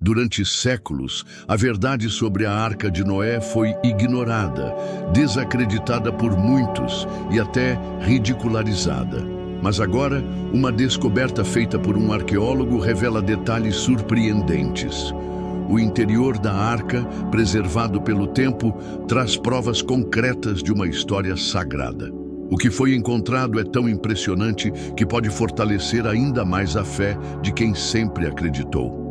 Durante séculos, a verdade sobre a Arca de Noé foi ignorada, desacreditada por muitos e até ridicularizada. Mas agora, uma descoberta feita por um arqueólogo revela detalhes surpreendentes. O interior da arca, preservado pelo tempo, traz provas concretas de uma história sagrada. O que foi encontrado é tão impressionante que pode fortalecer ainda mais a fé de quem sempre acreditou.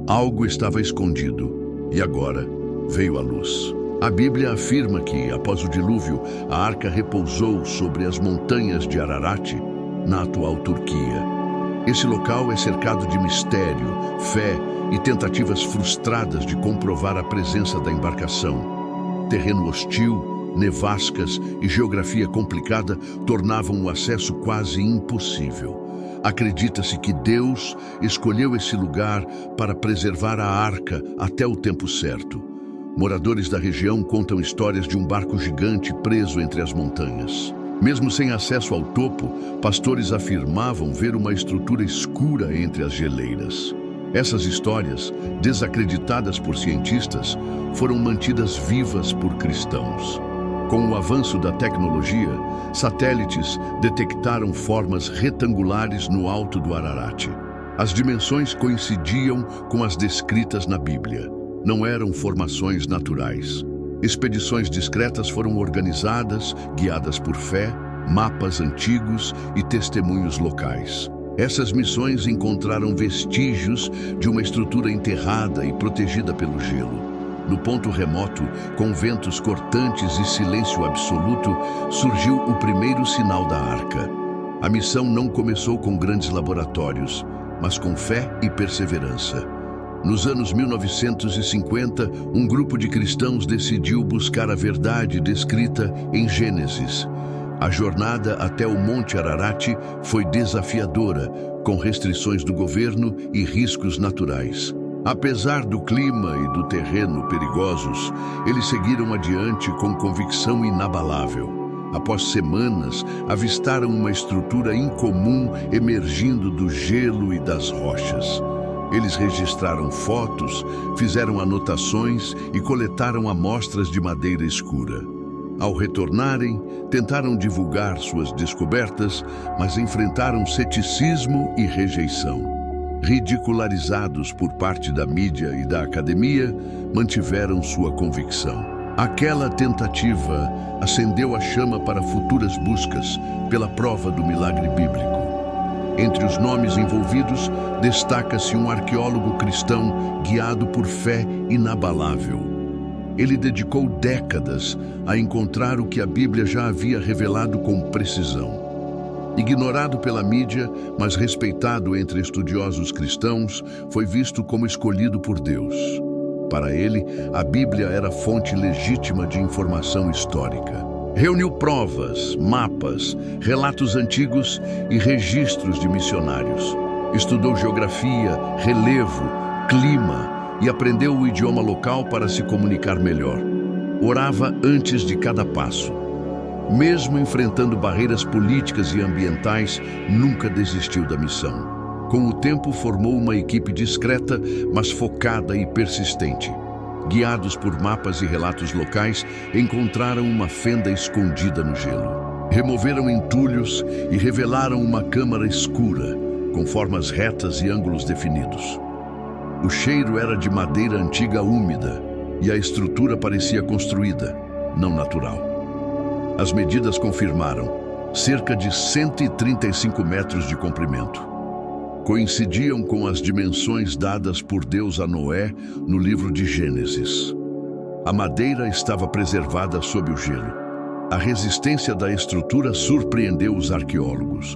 Algo estava escondido e agora veio à luz. A Bíblia afirma que, após o dilúvio, a arca repousou sobre as montanhas de Ararat, na atual Turquia. Esse local é cercado de mistério, fé e tentativas frustradas de comprovar a presença da embarcação. Terreno hostil, nevascas e geografia complicada tornavam o acesso quase impossível. Acredita-se que Deus escolheu esse lugar para preservar a arca até o tempo certo. Moradores da região contam histórias de um barco gigante preso entre as montanhas. Mesmo sem acesso ao topo, pastores afirmavam ver uma estrutura escura entre as geleiras. Essas histórias, desacreditadas por cientistas, foram mantidas vivas por cristãos. Com o avanço da tecnologia, satélites detectaram formas retangulares no alto do Ararat. As dimensões coincidiam com as descritas na Bíblia. Não eram formações naturais. Expedições discretas foram organizadas, guiadas por fé, mapas antigos e testemunhos locais. Essas missões encontraram vestígios de uma estrutura enterrada e protegida pelo gelo. No ponto remoto, com ventos cortantes e silêncio absoluto, surgiu o primeiro sinal da arca. A missão não começou com grandes laboratórios, mas com fé e perseverança. Nos anos 1950, um grupo de cristãos decidiu buscar a verdade descrita em Gênesis. A jornada até o Monte Ararat foi desafiadora, com restrições do governo e riscos naturais. Apesar do clima e do terreno perigosos, eles seguiram adiante com convicção inabalável. Após semanas, avistaram uma estrutura incomum emergindo do gelo e das rochas. Eles registraram fotos, fizeram anotações e coletaram amostras de madeira escura. Ao retornarem, tentaram divulgar suas descobertas, mas enfrentaram ceticismo e rejeição. Ridicularizados por parte da mídia e da academia, mantiveram sua convicção. Aquela tentativa acendeu a chama para futuras buscas pela prova do milagre bíblico. Entre os nomes envolvidos, destaca-se um arqueólogo cristão guiado por fé inabalável. Ele dedicou décadas a encontrar o que a Bíblia já havia revelado com precisão. Ignorado pela mídia, mas respeitado entre estudiosos cristãos, foi visto como escolhido por Deus. Para ele, a Bíblia era fonte legítima de informação histórica. Reuniu provas, mapas, relatos antigos e registros de missionários. Estudou geografia, relevo, clima e aprendeu o idioma local para se comunicar melhor. Orava antes de cada passo. Mesmo enfrentando barreiras políticas e ambientais, nunca desistiu da missão. Com o tempo, formou uma equipe discreta, mas focada e persistente. Guiados por mapas e relatos locais, encontraram uma fenda escondida no gelo. Removeram entulhos e revelaram uma câmara escura, com formas retas e ângulos definidos. O cheiro era de madeira antiga úmida e a estrutura parecia construída, não natural. As medidas confirmaram cerca de 135 metros de comprimento. Coincidiam com as dimensões dadas por Deus a Noé no livro de Gênesis. A madeira estava preservada sob o gelo. A resistência da estrutura surpreendeu os arqueólogos.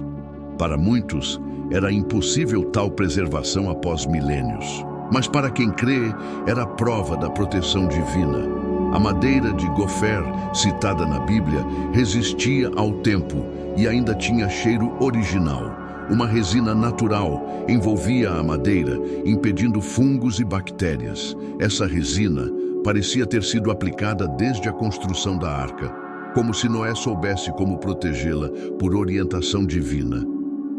Para muitos, era impossível tal preservação após milênios. Mas para quem crê, era prova da proteção divina. A madeira de gofer, citada na Bíblia, resistia ao tempo e ainda tinha cheiro original. Uma resina natural envolvia a madeira, impedindo fungos e bactérias. Essa resina parecia ter sido aplicada desde a construção da arca, como se Noé soubesse como protegê-la por orientação divina.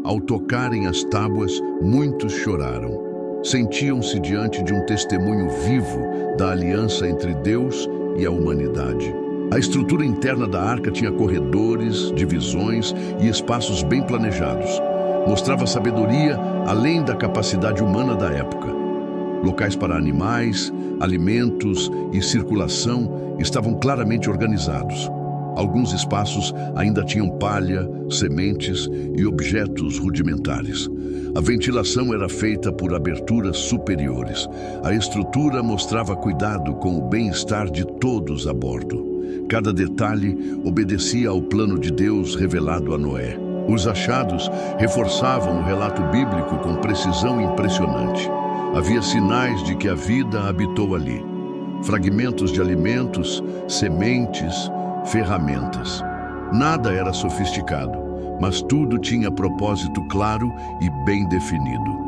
Ao tocarem as tábuas, muitos choraram. Sentiam-se diante de um testemunho vivo da aliança entre Deus e a humanidade. A estrutura interna da arca tinha corredores, divisões e espaços bem planejados. Mostrava sabedoria além da capacidade humana da época. Locais para animais, alimentos e circulação estavam claramente organizados. Alguns espaços ainda tinham palha, sementes e objetos rudimentares. A ventilação era feita por aberturas superiores. A estrutura mostrava cuidado com o bem-estar de todos a bordo. Cada detalhe obedecia ao plano de Deus revelado a Noé. Os achados reforçavam o relato bíblico com precisão impressionante. Havia sinais de que a vida habitou ali. Fragmentos de alimentos, sementes, ferramentas. Nada era sofisticado, mas tudo tinha propósito claro e bem definido.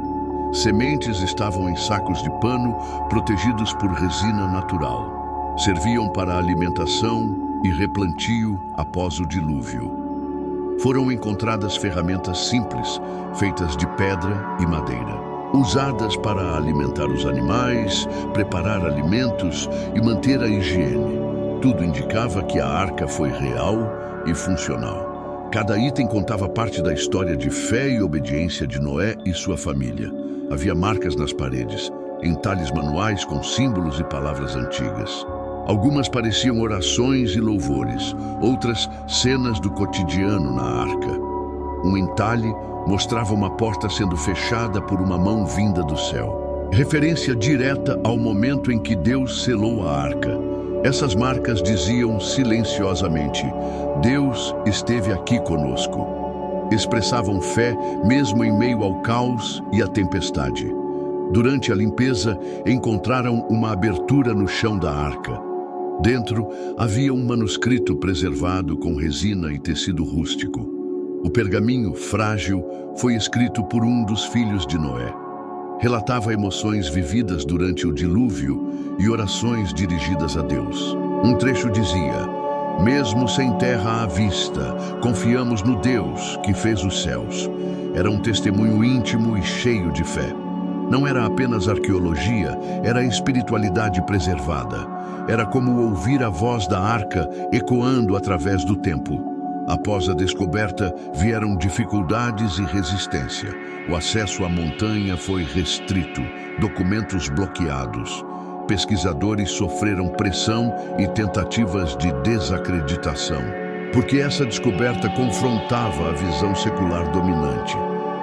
Sementes estavam em sacos de pano, protegidos por resina natural. Serviam para alimentação e replantio após o dilúvio. Foram encontradas ferramentas simples, feitas de pedra e madeira, usadas para alimentar os animais, preparar alimentos e manter a higiene. Tudo indicava que a arca foi real e funcional. Cada item contava parte da história de fé e obediência de Noé e sua família. Havia marcas nas paredes, entalhes manuais com símbolos e palavras antigas. Algumas pareciam orações e louvores, outras cenas do cotidiano na arca. Um entalhe mostrava uma porta sendo fechada por uma mão vinda do céu. Referência direta ao momento em que Deus selou a arca. Essas marcas diziam silenciosamente: Deus esteve aqui conosco. Expressavam fé mesmo em meio ao caos e à tempestade. Durante a limpeza, encontraram uma abertura no chão da arca. Dentro, havia um manuscrito preservado com resina e tecido rústico. O pergaminho, frágil, foi escrito por um dos filhos de Noé. Relatava emoções vividas durante o dilúvio e orações dirigidas a Deus. Um trecho dizia: mesmo sem terra à vista, confiamos no Deus que fez os céus. Era um testemunho íntimo e cheio de fé. Não era apenas arqueologia, era espiritualidade preservada. Era como ouvir a voz da arca ecoando através do tempo. Após a descoberta, vieram dificuldades e resistência. O acesso à montanha foi restrito, documentos bloqueados. Pesquisadores sofreram pressão e tentativas de desacreditação, porque essa descoberta confrontava a visão secular dominante.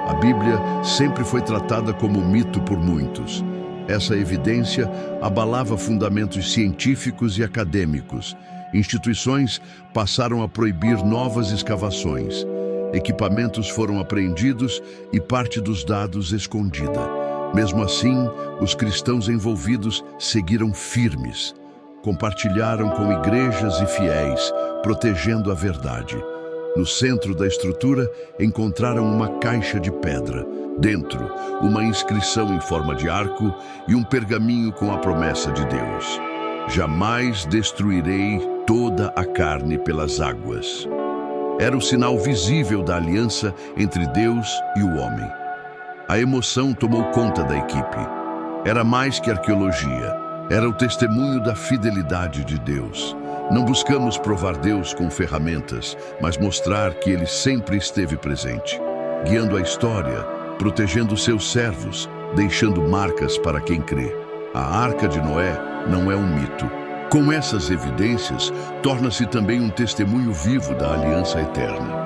A Bíblia sempre foi tratada como mito por muitos. Essa evidência abalava fundamentos científicos e acadêmicos. Instituições passaram a proibir novas escavações. Equipamentos foram apreendidos e parte dos dados escondida. Mesmo assim, os cristãos envolvidos seguiram firmes. Compartilharam com igrejas e fiéis, protegendo a verdade. No centro da estrutura, encontraram uma caixa de pedra. Dentro, uma inscrição em forma de arco e um pergaminho com a promessa de Deus: jamais destruirei toda a carne pelas águas. Era o sinal visível da aliança entre Deus e o homem. A emoção tomou conta da equipe. Era mais que arqueologia. Era o testemunho da fidelidade de Deus. Não buscamos provar Deus com ferramentas, mas mostrar que Ele sempre esteve presente, guiando a história, protegendo seus servos, deixando marcas para quem crê. A Arca de Noé não é um mito. Com essas evidências, torna-se também um testemunho vivo da aliança eterna.